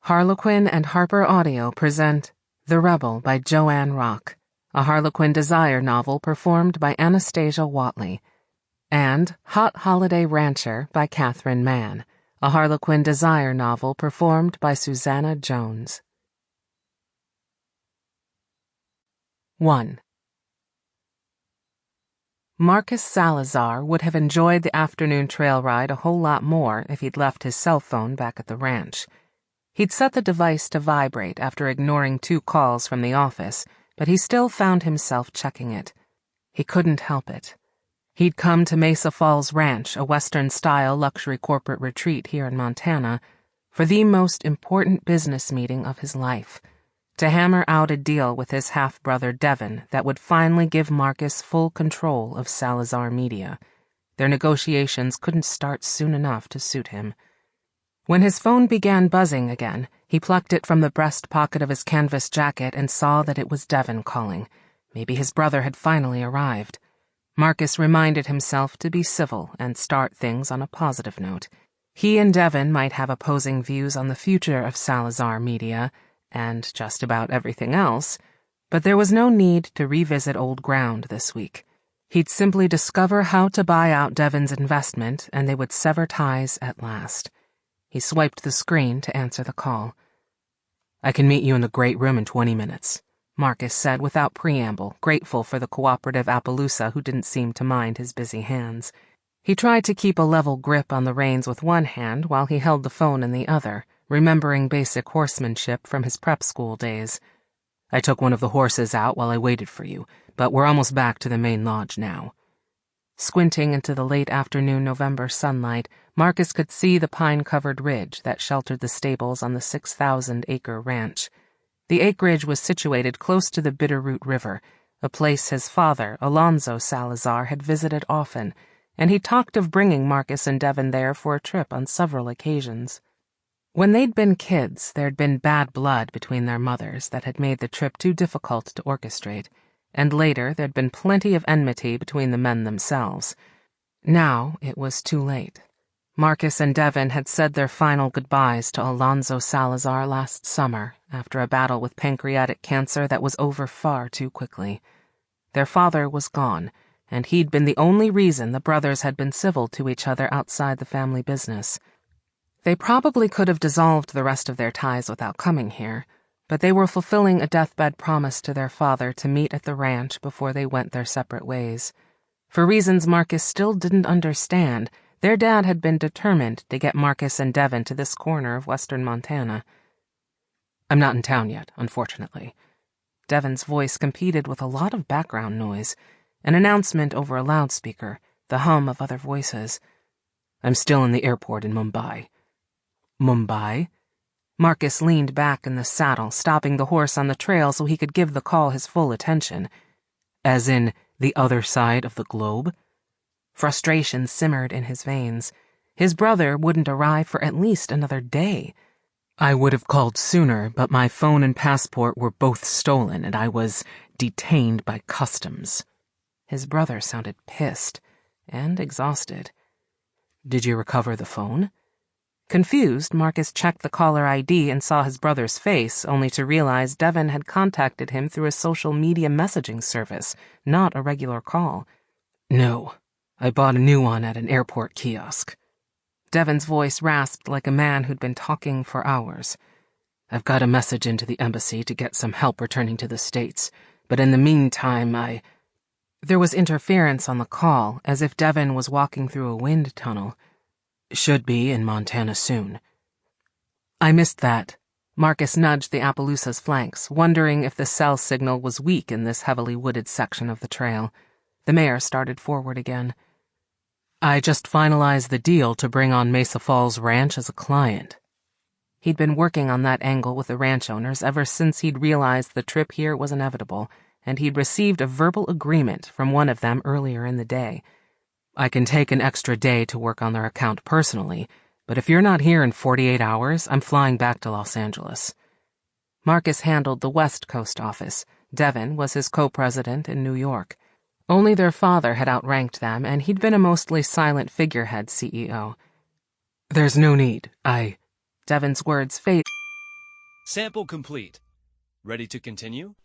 Harlequin and HarlequinAudio present The Rebel by Joanne Rock, a Harlequin Desire novel performed by Anastasia Watley, and Hot Holiday Rancher by Catherine Mann, a Harlequin Desire novel performed by Susannah Jones. 1. Marcus Salazar would have enjoyed the afternoon trail ride a whole lot more if he'd left his cell phone back at the ranch. He'd set the device to vibrate after ignoring 2 calls from the office, but he still found himself checking it. He couldn't help it. He'd come to Mesa Falls Ranch, a Western-style luxury corporate retreat here in Montana, for the most important business meeting of his life, to hammer out a deal with his half-brother Devin that would finally give Marcus full control of Salazar Media. Their negotiations couldn't start soon enough to suit him. When his phone began buzzing again, he plucked it from the breast pocket of his canvas jacket and saw that it was Devin calling. Maybe his brother had finally arrived. Marcus reminded himself to be civil and start things on a positive note. He and Devin might have opposing views on the future of Salazar Media, and just about everything else, but there was no need to revisit old ground this week. He'd simply discover how to buy out Devin's investment, and they would sever ties at last. He swiped the screen to answer the call. "I can meet you in the great room in 20 minutes, Marcus said without preamble, grateful for the cooperative Appaloosa who didn't seem to mind his busy hands. He tried to keep a level grip on the reins with one hand while he held the phone in the other, remembering basic horsemanship from his prep school days. "I took one of the horses out while I waited for you, but we're almost back to the main lodge now." Squinting into the late afternoon November sunlight, Marcus could see the pine-covered ridge that sheltered the stables on the 6,000-acre ranch. The acreage was situated close to the Bitterroot River, a place his father, Alonzo Salazar, had visited often, and he talked of bringing Marcus and Devin there for a trip on several occasions. When they'd been kids, there'd been bad blood between their mothers that had made the trip too difficult to orchestrate, and later there'd been plenty of enmity between the men themselves. Now it was too late. Marcus and Devin had said their final goodbyes to Alonzo Salazar last summer after a battle with pancreatic cancer that was over far too quickly. Their father was gone, and he'd been the only reason the brothers had been civil to each other outside the family business. They probably could have dissolved the rest of their ties without coming here, but they were fulfilling a deathbed promise to their father to meet at the ranch before they went their separate ways. For reasons Marcus still didn't understand, their dad had been determined to get Marcus and Devin to this corner of western Montana. "I'm not in town yet, unfortunately." Devin's voice competed with a lot of background noise, an announcement over a loudspeaker, the hum of other voices. "I'm still in the airport in Mumbai." "Mumbai?" Marcus leaned back in the saddle, stopping the horse on the trail so he could give the call his full attention. "As in the other side of the globe?" Frustration simmered in his veins. His brother wouldn't arrive for at least another day. "I would have called sooner, but my phone and passport were both stolen, and I was detained by customs." His brother sounded pissed and exhausted. "Did you recover the phone?" Confused, Marcus checked the caller ID and saw his brother's face, only to realize Devin had contacted him through a social media messaging service, not a regular call. "No, I bought a new one at an airport kiosk." Devin's voice rasped like a man who'd been talking for hours. "I've got a message into the embassy to get some help returning to the States, but in the meantime There was interference on the call, as if Devin was walking through a wind tunnel. "Should be in Montana soon." "I missed that." Marcus nudged the Appaloosa's flanks, wondering if the cell signal was weak in this heavily wooded section of the trail. The mare started forward again. "I just finalized the deal to bring on Mesa Falls Ranch as a client." He'd been working on that angle with the ranch owners ever since he'd realized the trip here was inevitable, and he'd received a verbal agreement from one of them earlier in the day. "I can take an extra day to work on their account personally, but if you're not here in 48 hours, I'm flying back to Los Angeles." Marcus handled the West Coast office. Devin was his co-president in New York. Only their father had outranked them, and he'd been a mostly silent figurehead CEO. "There's no need. Devin's words faded. Sample complete. Ready to continue?